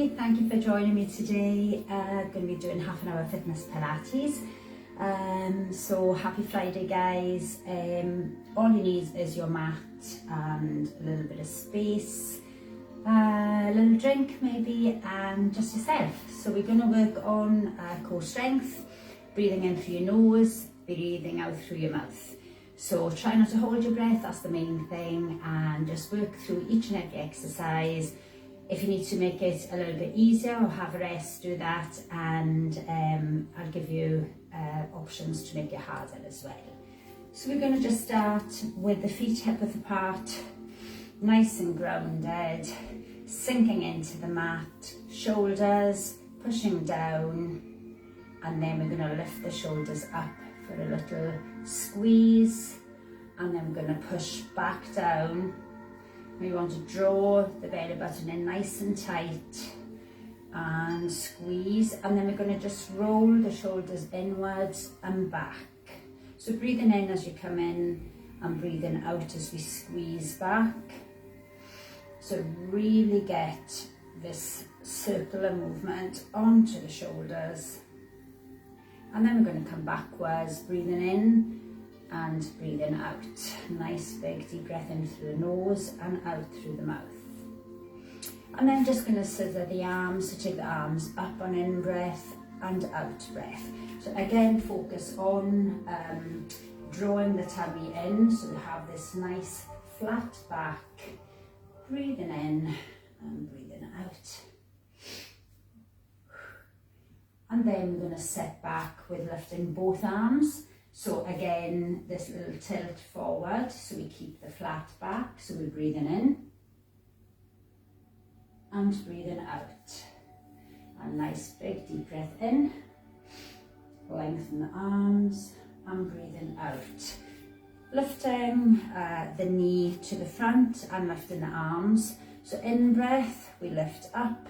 Hi, thank you for joining me today. Going to be doing half an hour fitness Pilates. So happy Friday, guys. All you need is your mat and a little bit of space, a little drink maybe, and just yourself. So we're going to work on core strength, breathing in through your nose, breathing out through your mouth. So try not to hold your breath, that's the main thing, and just work through each and every exercise. If you need to make it a little bit easier or have a rest, do that, and I'll give you options to make it harder as well. So we're going to just start with the feet hip width apart, nice and grounded, sinking into the mat, shoulders pushing down, and then we're going to lift the shoulders up for a little squeeze, and then we're going to push back down. We want to draw the belly button in nice and tight and squeeze, and then we're going to just roll the shoulders inwards and back. So breathing in as you come in and breathing out as we squeeze back. So really get this circular movement onto the shoulders. And then we're going to come backwards, breathing in and breathing out. Nice big deep breath in through the nose and out through the mouth. And then just going to scissor the arms, so take the arms up on in breath and out breath. So again, focus on drawing the tummy in, so we have this nice flat back. Breathing in and breathing out. And then we're going to sit back with lifting both arms. So again, this little tilt forward, so we keep the flat back. So we're breathing in and breathing out. A nice big deep breath in, lengthen the arms and breathing out. Lifting the knee to the front and lifting the arms. So in breath, we lift up,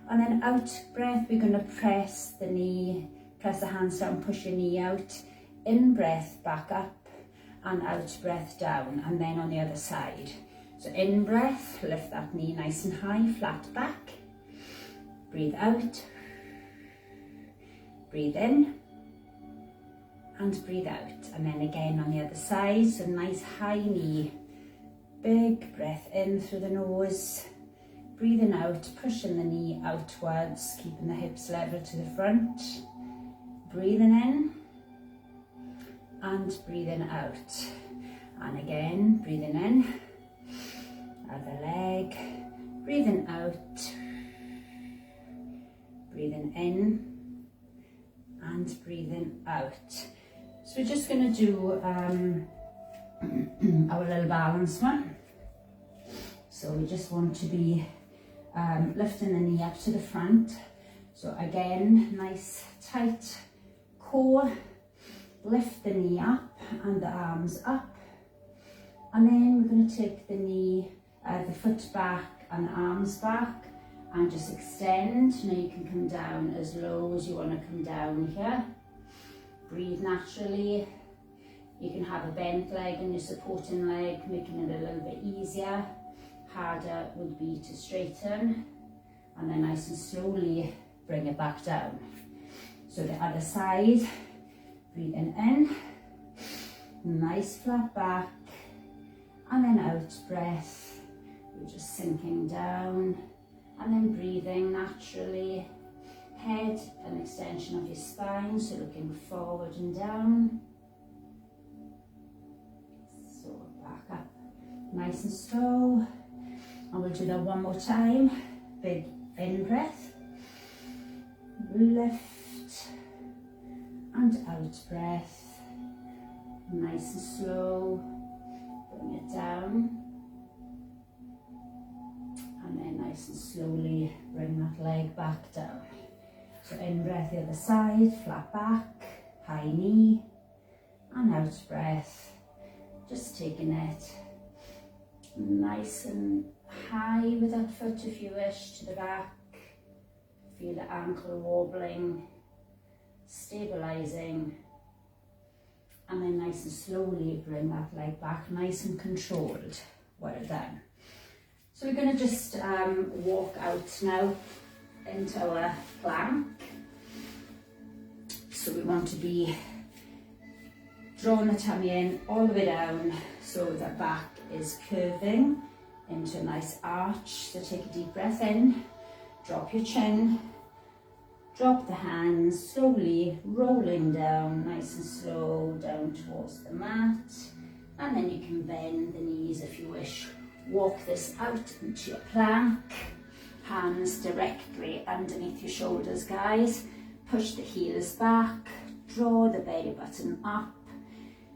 and then out breath, we're going to press the knee, press the hands down, push your knee out. In breath, back up, and out breath down, and then on the other side. So in breath, lift that knee nice and high, flat back. Breathe out. Breathe in. And breathe out. And then again on the other side, so nice high knee. Big breath in through the nose. Breathing out, pushing the knee outwards, keeping the hips level to the front. Breathing in. And breathing out. And again, breathing in. Other leg. Breathing out. Breathing in. And breathing out. So we're just going to do our little balance one. So we just want to be lifting the knee up to the front. So again, nice tight core. Lift the knee up and the arms up, and then we're going to take the knee, the foot back and the arms back, and just extend. Now you can come down as low as you want to come down here. Breathe naturally. You can have a bent leg and your supporting leg, making it a little bit easier. Harder would be to straighten, and then nice and slowly bring it back down. So the other side. Breathing in, nice flat back, and then out breath, we're just sinking down, and then breathing naturally, head an extension of your spine, so looking forward and down, so back up, nice and slow, and we'll do that one more time. Big in breath, lift, and out breath, nice and slow, bring it down, and then nice and slowly bring that leg back down. So in breath the other side, flat back, high knee, and out breath, just taking it nice and high with that foot if you wish, to the back, feel the ankle wobbling, stabilizing, and then nice and slowly bring that leg back, nice and controlled. Well done. So we're going to just walk out now into our plank. So we want to be drawing the tummy in all the way down so the back is curving into a nice arch. So take a deep breath in, drop your chin, drop the hands, slowly rolling down, nice and slow, down towards the mat. And then you can bend the knees if you wish. Walk this out into your plank, hands directly underneath your shoulders, guys. Push the heels back, draw the belly button up,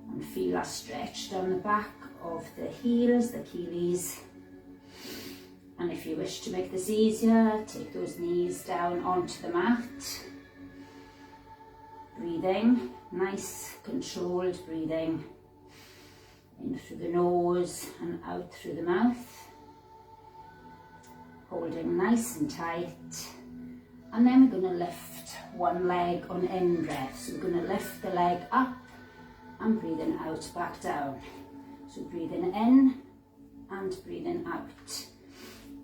and feel that stretch down the back of the heels, the Achilles. And if you wish to make this easier, take those knees down onto the mat. Breathing, nice controlled breathing. In through the nose and out through the mouth. Holding nice and tight. And then we're going to lift one leg on in-breath. So we're going to lift the leg up and breathing out, back down. So breathing in and breathing out.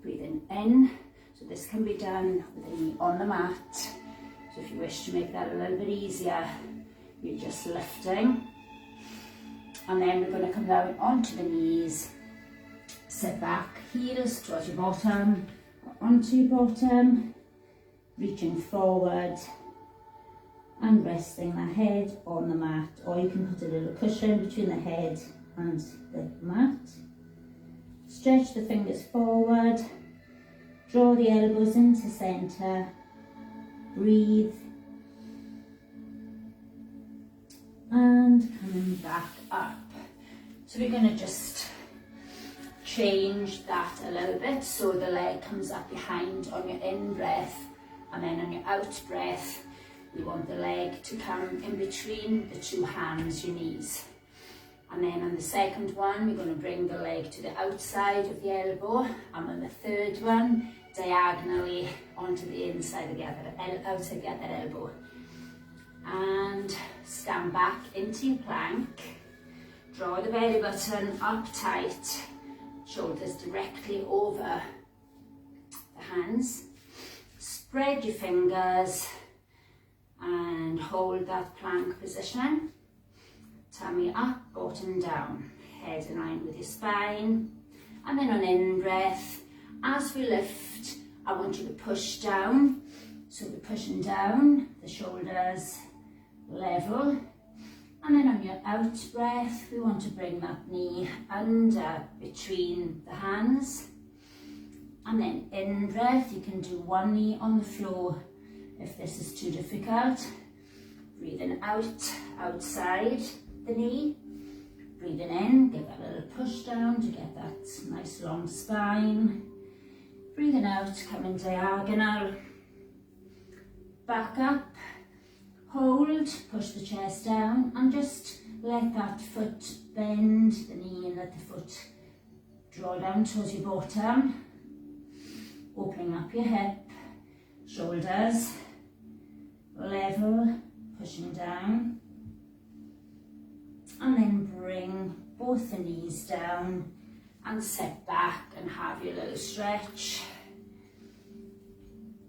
Breathing in. So this can be done with the knee on the mat. So if you wish to make that a little bit easier, you're just lifting. And then we're going to come down onto the knees. Sit back, heels towards your bottom, onto your bottom. Reaching forward and resting the head on the mat, or you can put a little cushion between the head and the mat. Stretch the fingers forward, draw the elbows into centre, breathe, and coming back up. So we're going to just change that a little bit, so the leg comes up behind on your in-breath. And then on your out breath, we want the leg to come in between the two hands, your knees. And then on the second one, we're going to bring the leg to the outside of the elbow. And on the third one, diagonally onto the inside of the other, outside the other elbow. And stand back into your plank. Draw the belly button up tight. Shoulders directly over the hands. Spread your fingers and hold that plank position. Tummy up, bottom down, head in line with your spine. And then on in-breath, as we lift, I want you to push down. So we're pushing down, the shoulders level. And then on your out breath, we want to bring that knee under between the hands. And then in breath, you can do one knee on the floor if this is too difficult. Breathing out, outside the knee. Breathing in, give that a little push down to get that nice long spine. Breathing out, coming diagonal. Back up, hold, push the chest down, and just let that foot bend, the knee, and let the foot draw down towards your bottom. Opening up your hip, shoulders level, pushing down, and then bring both the knees down and sit back and have your little stretch.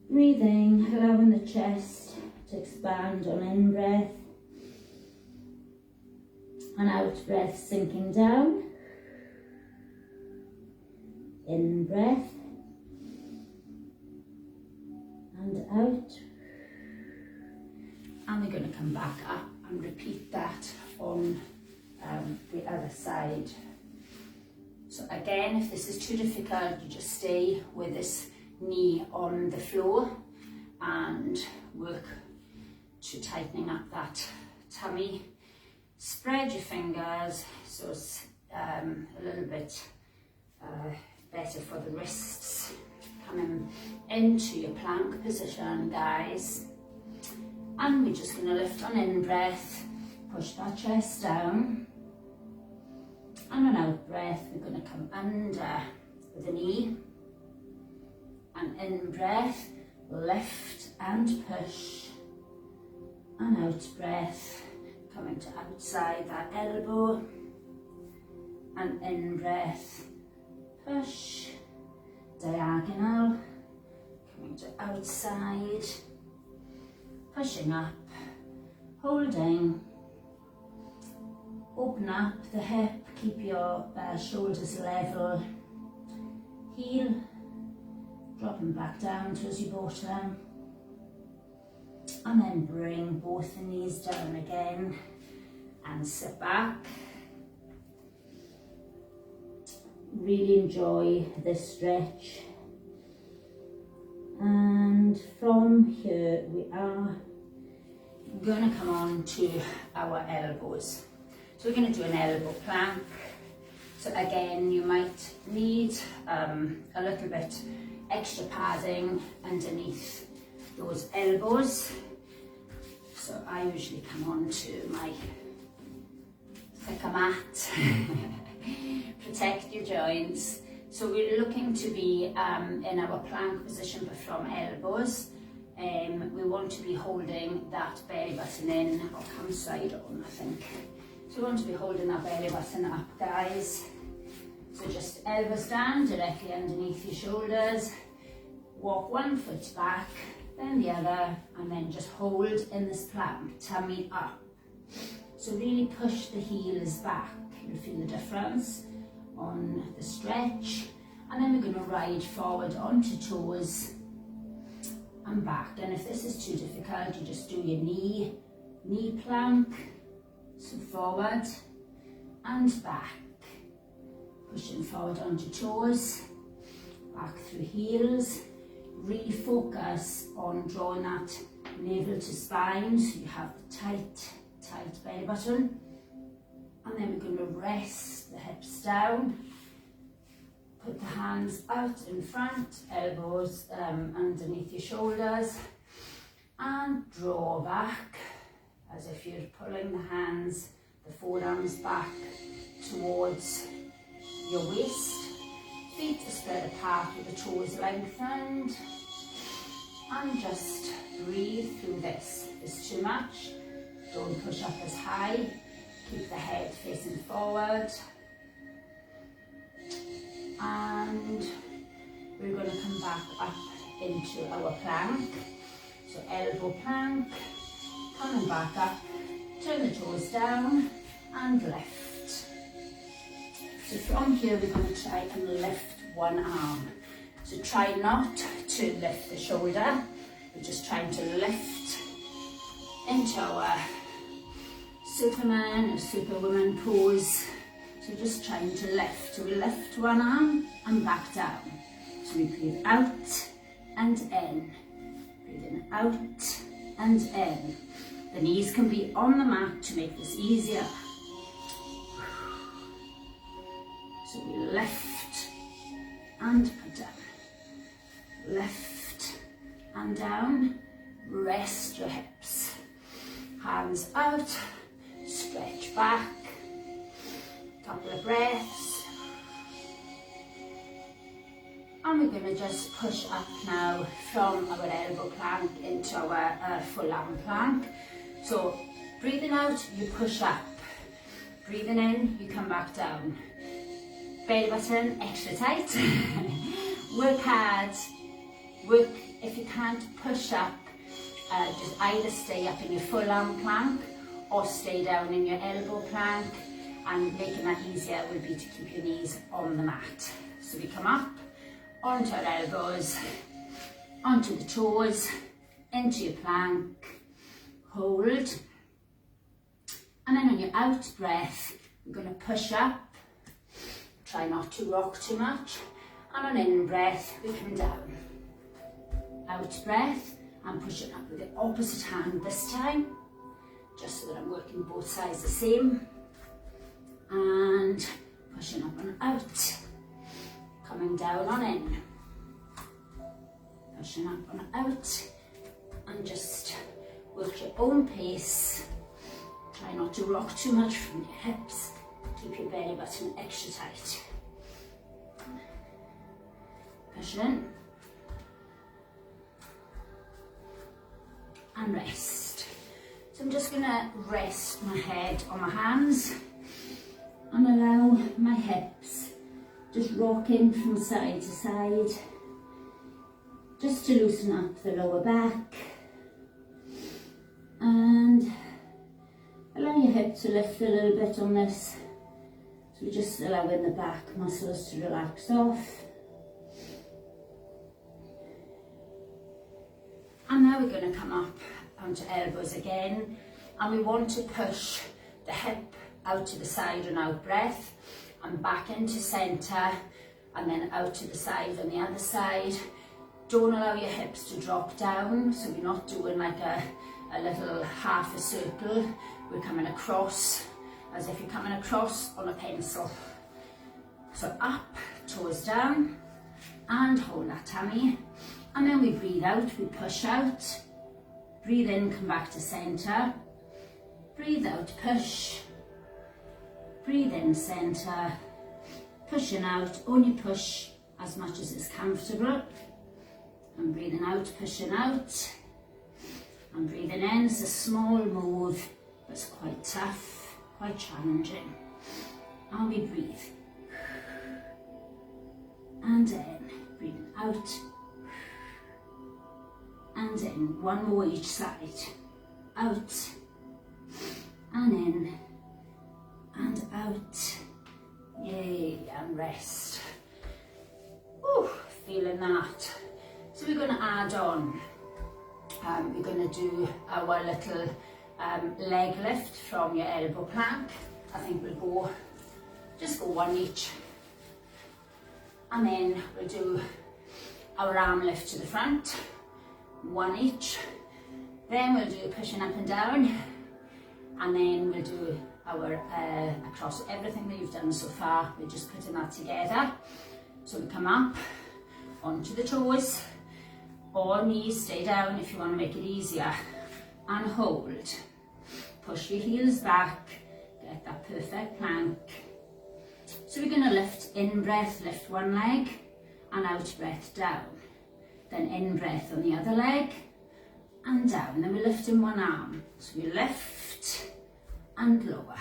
Breathing, allowing the chest to expand on in-breath and out-breath, sinking down. In-breath and out. And we're going to come back up and repeat that on the other side. So again, if this is too difficult, you just stay with this knee on the floor and work to tightening up that tummy. Spread your fingers so it's a little bit better for the wrists. Coming into your plank position, guys. And we're just going to lift on in-breath, push that chest down. And on out-breath, we're going to come under with the knee. And in-breath, lift and push. And out-breath, coming to outside that elbow. And in-breath, push, diagonal, coming to outside, pushing up, holding, open up the hip, keep your shoulders level, heel, dropping back down towards your bottom, and then bring both the knees down again and sit back. Really enjoy this stretch, and from here we are going to come on to our elbows. So we're going to do an elbow plank. So again, you might need a little bit extra padding underneath those elbows. So I usually come on to my thicker mat. Protect your joints. So we're looking to be in our plank position, but from elbows. We want to be holding that belly button in, or come side on, I think. So we want to be holding that belly button up, guys. So just elbows down directly underneath your shoulders. Walk one foot back, then the other, and then just hold in this plank, tummy up. So really push the heels back. You'll feel the difference on the stretch. And then we're going to ride forward onto toes and back. And if this is too difficult, you just do your knee plank. So forward and back. Pushing forward onto toes, back through heels. Really focus on drawing that navel to spine, so you have the tight belly button. And then we're going to rest the hips down. Put the hands out in front, elbows underneath your shoulders, and draw back as if you're pulling the hands, the forearms back towards your waist. Feet are spread apart with the toes lengthened, and just breathe through this. If it's too much, don't push up as high. Keep the head facing forward. And we're going to come back up into our plank. So elbow plank, coming back up, turn the toes down and lift. So from here we're going to try and lift one arm. So try not to lift the shoulder, we're just trying to lift into our Superman or Superwoman pose. So just trying to lift. So we lift one arm and back down. So we breathe out and in. Breathing out and in. The knees can be on the mat to make this easier. So we lift and put down. Lift and down. Rest your hips. Hands out. Stretch back. Couple of breaths. And we're going to just push up now from our elbow plank into our full arm plank. So breathing out, you push up. Breathing in, you come back down. Belly button extra tight. Work hard. Work, if you can't push up, just either stay up in your full arm plank or stay down in your elbow plank. And making that easier would be to keep your knees on the mat. So we come up, onto our elbows, onto the toes, into your plank, hold. And then on your out breath, we're going to push up. Try not to rock too much. And on in breath, we come down. Out breath, and pushing up with the opposite hand this time, just so that I'm working both sides the same. And pushing up and out, coming down on in, pushing up and out, and just work your own pace. Try not to rock too much from your hips, keep your belly button extra tight. Push in, and rest. So I'm just going to rest my head on my hands, and allow my hips just rocking from side to side. just to loosen up the lower back, and allow your hip to lift a little bit on this. So we're just allowing the back muscles to relax off. And now we're going to come up onto elbows again, and we want to push the hip out to the side on out breath, and back into centre, and then out to the side on the other side. Don't allow your hips to drop down, so we're not doing like a little half a circle. We're coming across as if you're coming across on a pencil. So up, toes down, and hold that tummy. And then we breathe out, we push out. Breathe in, come back to centre. Breathe out, push. Breathe in, centre. Pushing out, only push as much as is comfortable. And breathing out, pushing out. And breathing in, it's a small move, but it's quite tough, quite challenging. And we breathe. And in, breathing out. And in, one more each side. Out. And in. And out. Yay, and rest. Whew, feeling that. So we're going to add on. We're going to do our little leg lift from your elbow plank. I think we'll just go one each. And then we'll do our arm lift to the front, one each. Then we'll do pushing up and down. And then we'll do our across everything that you've done so far. We're just putting that together. So we come up onto the toes, or knees, stay down if you want to make it easier, and hold. Push your heels back, get that perfect plank. So we're going to lift in breath, lift one leg, and out breath down. Then in breath on the other leg, and down. Then we lift in one arm. So we lift and lower,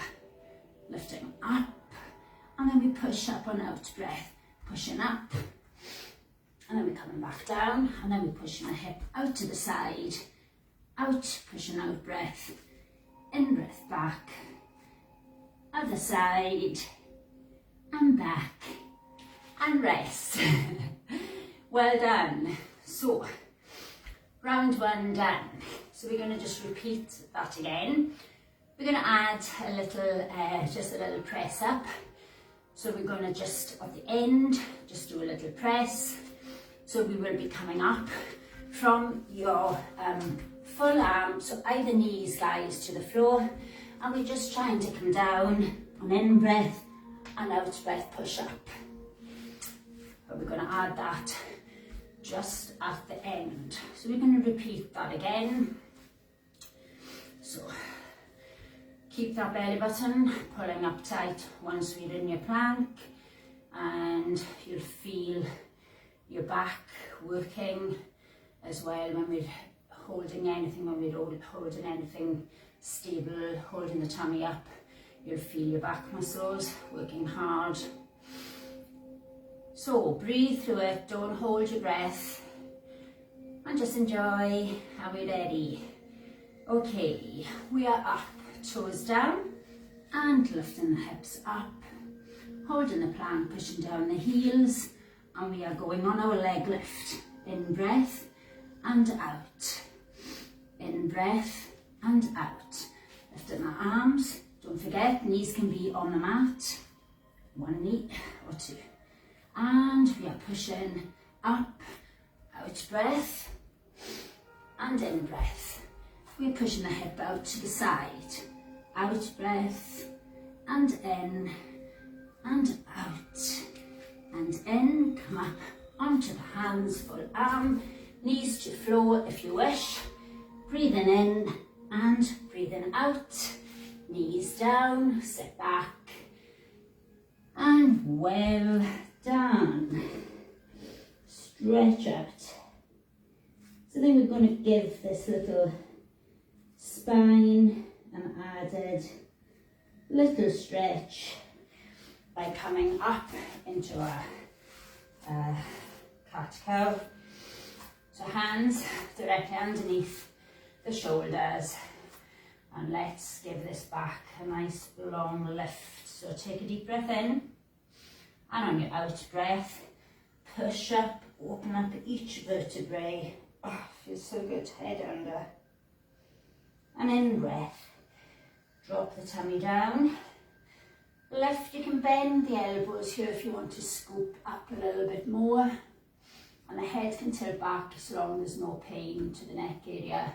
lifting up, and then we push up on out breath, pushing up, and then we're coming back down, and then we're pushing the hip out to the side, out, pushing out breath, in breath back, other side, and back, and rest. Well done. So, round one done. So we're going to just repeat that again. We're going to add a little, just a little press up. So we're going to just, at the end, just do a little press. So we will be coming up from your full arm, so either knees guys to the floor, and we're just trying to come down on in breath and out breath, push up. But we're going to add that just at the end. So we're going to repeat that again. So keep that belly button pulling up tight once we're in your plank, and you'll feel your back working as well when we're holding anything, when we're holding anything stable, holding the tummy up. You'll feel your back muscles working hard. So breathe through it, don't hold your breath, and just enjoy. Are we ready? Okay, we are up, toes down, and lifting the hips up, holding the plank, pushing down the heels, and we are going on our leg lift. In breath and out. In breath and out. Lifting the arms. Don't forget, knees can be on the mat. One knee or two. And we are pushing up, out breath, and in breath. We're pushing the hip out to the side. Out breath, and in, and out. And in, come up onto the hands, full arm, knees to floor if you wish. Breathing in and breathing out. Knees down, sit back, and well done. Stretch out. So then we're going to give this little spine an added little stretch by coming up into a cat-cow. So So hands directly underneath the shoulders, and let's give this back a nice long lift. So take a deep breath in, and on your out breath, push up, open up each vertebrae. Oh, feels so good, head under. And in breath, drop the tummy down. Lift, you can bend the elbows here if you want to scoop up a little bit more. And the head can tilt back as long as there's no pain to the neck area.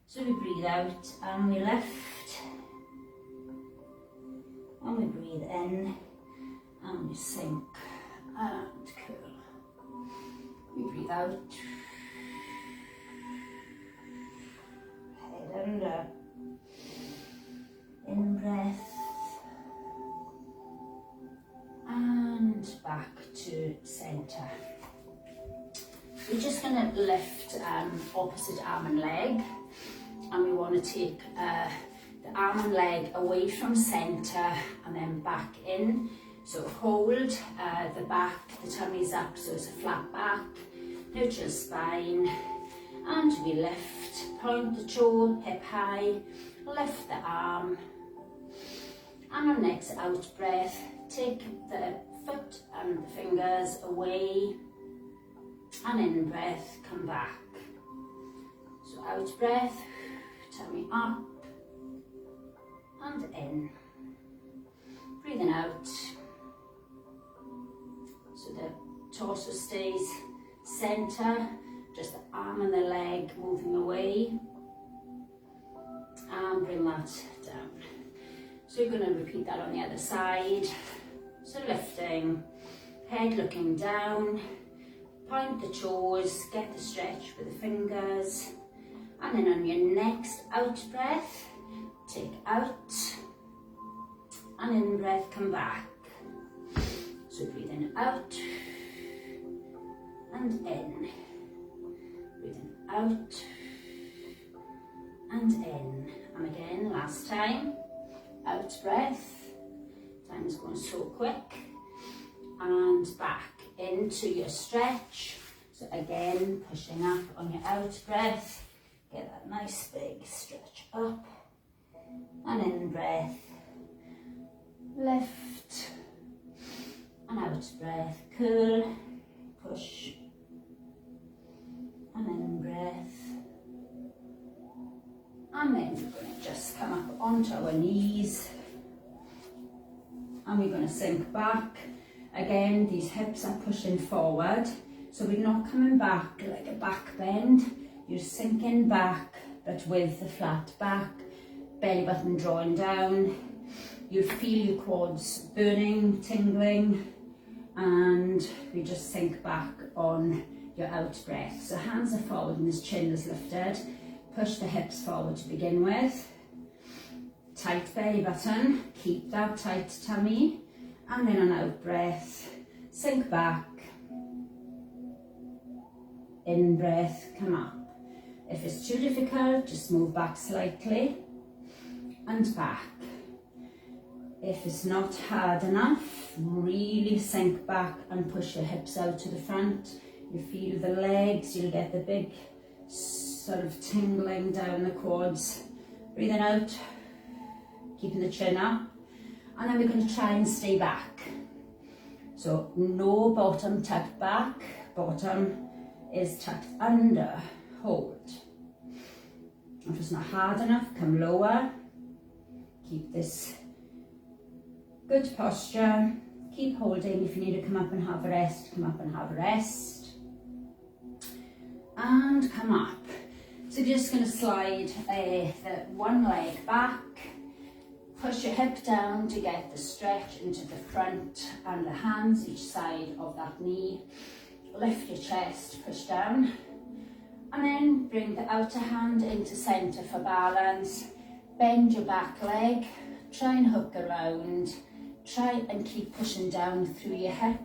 So we breathe out and we lift. And we breathe in and we sink and curl. We breathe out. Head under. In breath. And back to centre. We're just going to lift opposite arm and leg, and we want to take the arm and leg away from centre and then back in. So hold the back, the tummy's up, so it's a flat back, neutral spine, and we lift, point the toe, hip high, lift the arm, and on next out breath, take the foot and the fingers away, and in breath, come back. So out breath, tummy up, and in. Breathing out. So the torso stays centre, just the arm and the leg moving away. And bring that down. So you're going to repeat that on the other side. So lifting, head looking down, point the toes, get the stretch with the fingers, and then on your next out breath, take out, and in breath, come back. So breathing out, and in, breathing out, and in, and again, last time, out breath. Time is going so quick, and back into your stretch. So again, pushing up on your out breath, get that nice big stretch up, and in breath, lift, and out breath, curl, push, and in breath, and then we're going to just come up onto our knees. And we're going to sink back. Again, these hips are pushing forward, so we're not coming back like a back bend. You're sinking back, but with the flat back, belly button drawing down. You feel your quads burning, tingling, and we just sink back on your out breath. So hands are forward and this chin is lifted. Push the hips forward to begin with. Tight belly button, keep that tight tummy, and then on out breath, sink back, in breath, come up. If it's too difficult, just move back slightly, and back. If it's not hard enough, really sink back and push your hips out to the front. You feel the legs, you'll get the big sort of tingling down the quads. Breathing out. Keeping the chin up, and then we're going to try and stay back. So no bottom tucked back, bottom is tucked under, hold. If it's not hard enough, come lower. Keep this good posture, keep holding. If you need to come up and have a rest, come up and have a rest. And come up. So you're just going to slide the one leg back. Push your hip down to get the stretch into the front and the hands each side of that knee. Lift your chest, push down. And then bring the outer hand into centre for balance. Bend your back leg. Try and hook around. Try and keep pushing down through your hip.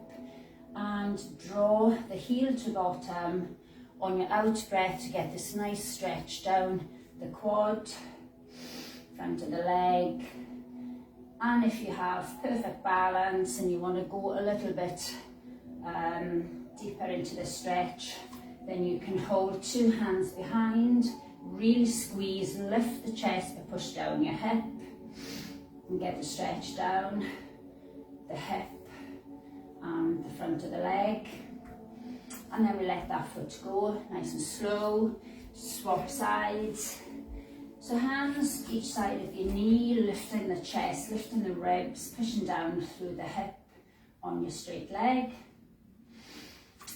And draw the heel to bottom on your out breath to get this nice stretch down the quad, front of the leg. And if you have perfect balance and you want to go a little bit deeper into the stretch, Then you can hold 2 hands behind, really squeeze, lift the chest and push down your hip and get the stretch down the hip and the front of the leg. And then we let that foot go, nice and slow, swap sides. So hands each side of your knee, lifting the chest, lifting the ribs, pushing down through the hip on your straight leg.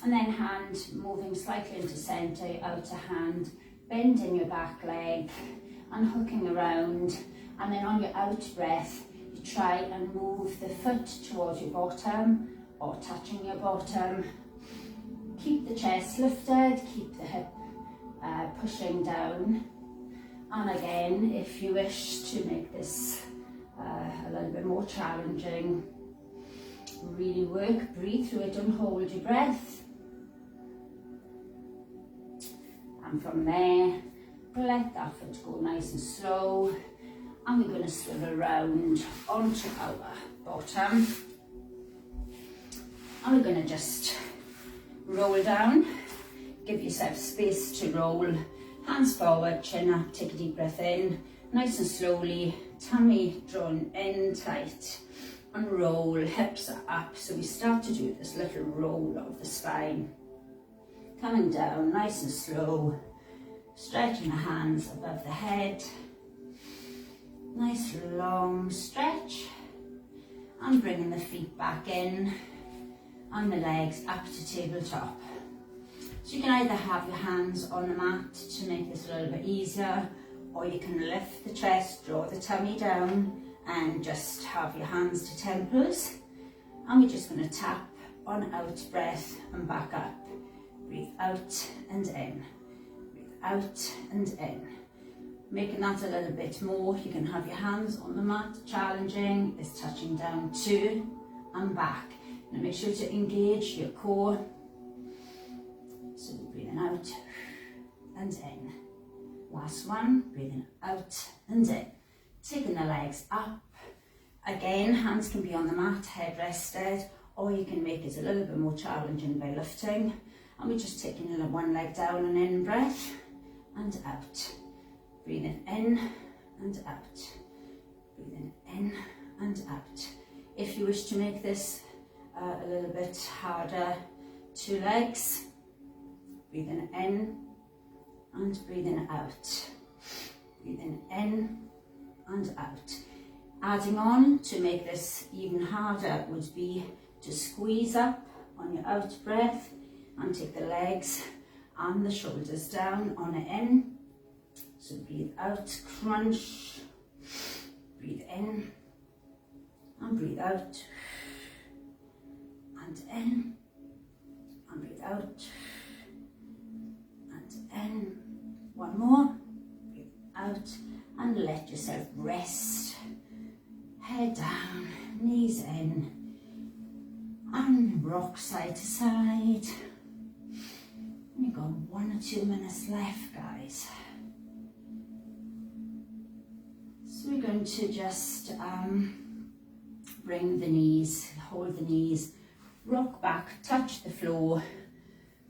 And then hand moving slightly into centre, outer hand, bending your back leg and hooking around. And then on your out breath, you try and move the foot towards your bottom or touching your bottom. Keep the chest lifted, keep the hip pushing down. And again, if you wish to make this a little bit more challenging, really work, breathe through it, don't hold your breath. And from there, let that foot go nice and slow. And we're going to swivel around onto our bottom. And we're going to just roll down. Give yourself space to roll. Hands forward, chin up, take a deep breath in. Nice and slowly, tummy drawn in tight. And roll, hips are up. So we start to do this little roll of the spine. Coming down, nice and slow. Stretching the hands above the head. Nice long stretch. And bringing the feet back in. And the legs up to tabletop. So you can either have your hands on the mat to make this a little bit easier, or you can lift the chest, draw the tummy down, and just have your hands to temples. And we're just going to tap on out breath and back up. Breathe out and in. Breathe out and in. Making that a little bit more, you can have your hands on the mat. Challenging is touching down 2 and back. Now make sure to engage your core. So breathing out and in. Last one, breathing out and in. Taking the legs up. Again, hands can be on the mat, head rested, or you can make it a little bit more challenging by lifting. And we're just taking one leg down and in breath and out. Breathing in and out. Breathing in and out. If you wish to make this a little bit harder, 2 legs. Breathing in and breathing out. Breathing in and out. Adding on to make this even harder would be to squeeze up on your out breath and take the legs and the shoulders down on an in. So breathe out, crunch. Breathe in and breathe out. And in and breathe out. In. One more. Breathe out and let yourself rest. Head down, knees in, and rock side to side. You've got 1 or 2 minutes left, guys. So we're going to just bring the knees, hold the knees, rock back, touch the floor,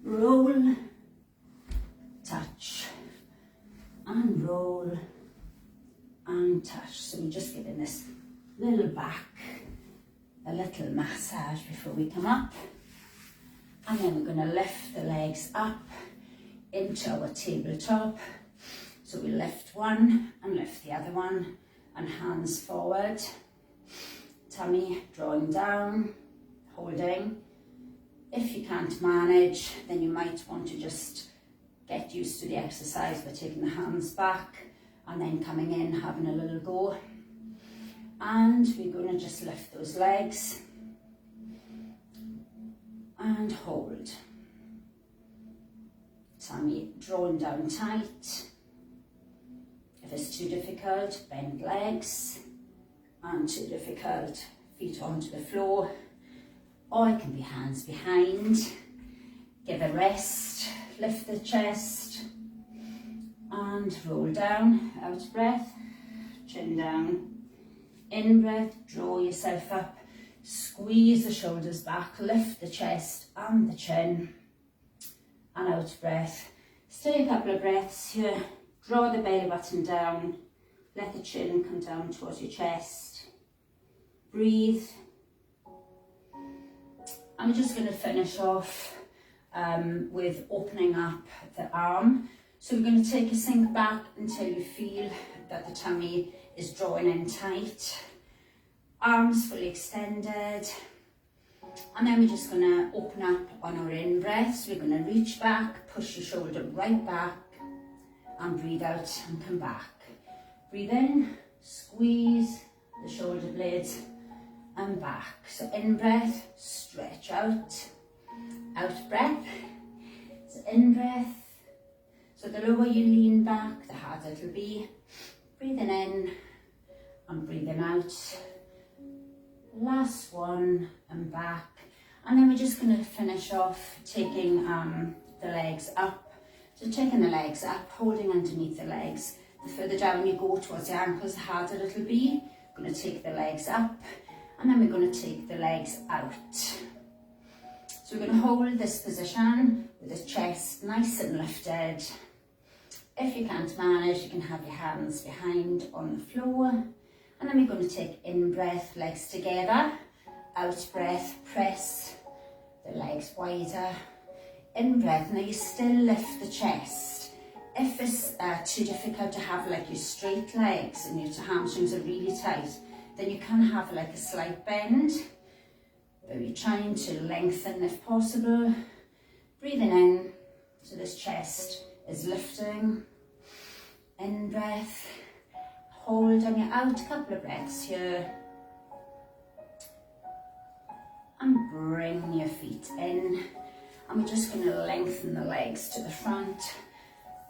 roll, touch, and roll, and touch. So we're just giving this little back a little massage before we come up. And then we're going to lift the legs up into our tabletop. So we lift one and lift the other one, and hands forward. Tummy drawing down, holding. If you can't manage, then you might want to just get used to the exercise by taking the hands back and then coming in, having a little go. And we're going to just lift those legs and hold. Tummy drawn down tight. If it's too difficult, bend legs, and too difficult, feet onto the floor, or it can be hands behind. Give a rest, lift the chest, and roll down, out breath, chin down. In breath, draw yourself up, squeeze the shoulders back, lift the chest and the chin. and out breath. Stay a couple of breaths here. Draw the belly button down. Let the chin come down towards your chest. Breathe. I'm just going to finish off with opening up the arm. So we're going to take a sink back until you feel that the tummy is drawing in tight. Arms fully extended. And then we're just going to open up on our in-breath. So we're going to reach back, push your shoulder right back, and breathe out and come back. Breathe in, squeeze the shoulder blades and back. So in-breath, stretch out. Out breath. So in-breath. So the lower you lean back, the harder it'll be. Breathing in and breathing out. Last one and back. And then we're just going to finish off taking the legs up. So taking the legs up, holding underneath the legs. The further down you go towards the ankles, the harder it'll be. We're going to take the legs up and then we're going to take the legs out. So we're going to hold this position with the chest nice and lifted. If you can't manage, you can have your hands behind on the floor. And then we're going to take in-breath, legs together. Out-breath, press the legs wider. In-breath, now you still lift the chest. If it's too difficult to have like your straight legs and your hamstrings are really tight, then you can have like a slight bend. But we're trying to lengthen if possible. Breathing in, so this chest is lifting. In-breath. Hold on your out, couple of breaths here. And bring your feet in. And we're just going to lengthen the legs to the front.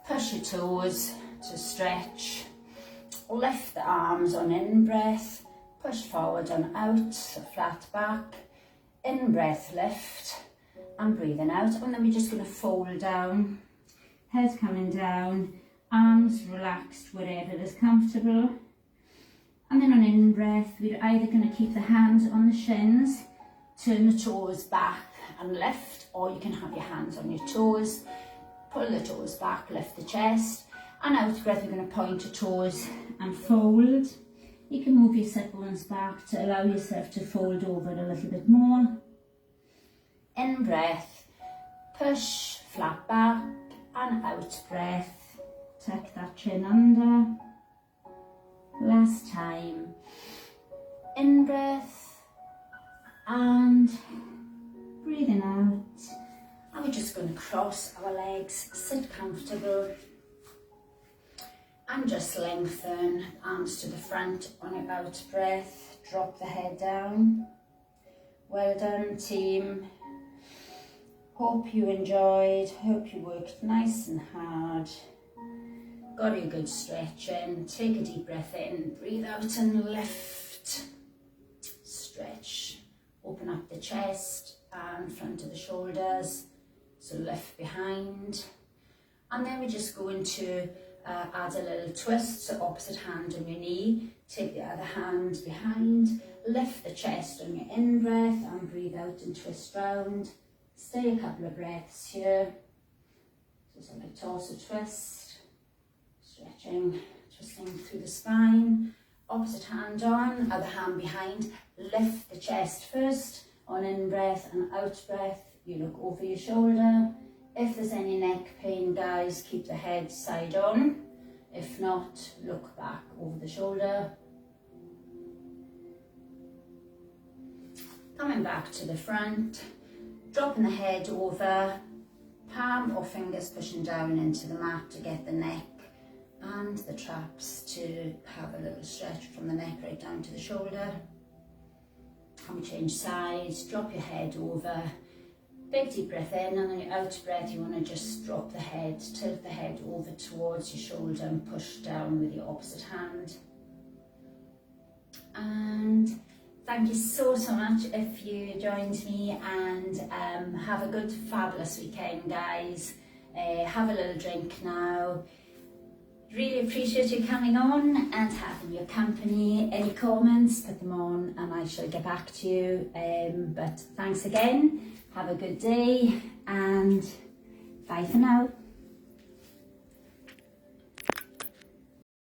Push your toes to stretch. Lift the arms on in-breath. Push forward on out, so flat back. In-breath, lift. And breathing out. And then we're just going to fold down. Head coming down. Arms relaxed wherever is comfortable. And then on in-breath, we're either going to keep the hands on the shins, turn the toes back and lift, or you can have your hands on your toes, pull the toes back, lift the chest, and out breath, you're going to point your toes and fold. You can move your sit bones back to allow yourself to fold over a little bit more. In-breath, push, flat back, and out breath. Tuck that chin under. Last time. In breath and breathing out. And we're just going to cross our legs, sit comfortable and just lengthen arms to the front on your out breath. Drop the head down. Well done, team. Hope you enjoyed, hope you worked nice and hard. Got a good stretch in. Take a deep breath in, breathe out and lift. Stretch. Open up the chest and front of the shoulders. So lift behind. And then we just go into add a little twist. So opposite hand on your knee. Take the other hand behind. Lift the chest on your in-breath and breathe out and twist round. Stay a couple of breaths here. So something like torso twist. Stretching, twisting through the spine. Opposite hand on, other hand behind. Lift the chest first on in-breath and out-breath. You look over your shoulder. If there's any neck pain, guys, keep the head side on. If not, look back over the shoulder. Coming back to the front. Dropping the head over. Palm or fingers pushing down into the mat to get the neck and the traps to have a little stretch from the neck right down to the shoulder. And we change sides, drop your head over, big deep breath in, and on your out breath you want to just drop the head, tilt the head over towards your shoulder and push down with your opposite hand. And thank you so much if you joined me, and have a good fabulous weekend, guys. Have a little drink now. Really appreciate you coming on and having your company. Any comments, put them on and I shall get back to you. But thanks again. Have a good day and Bye for now.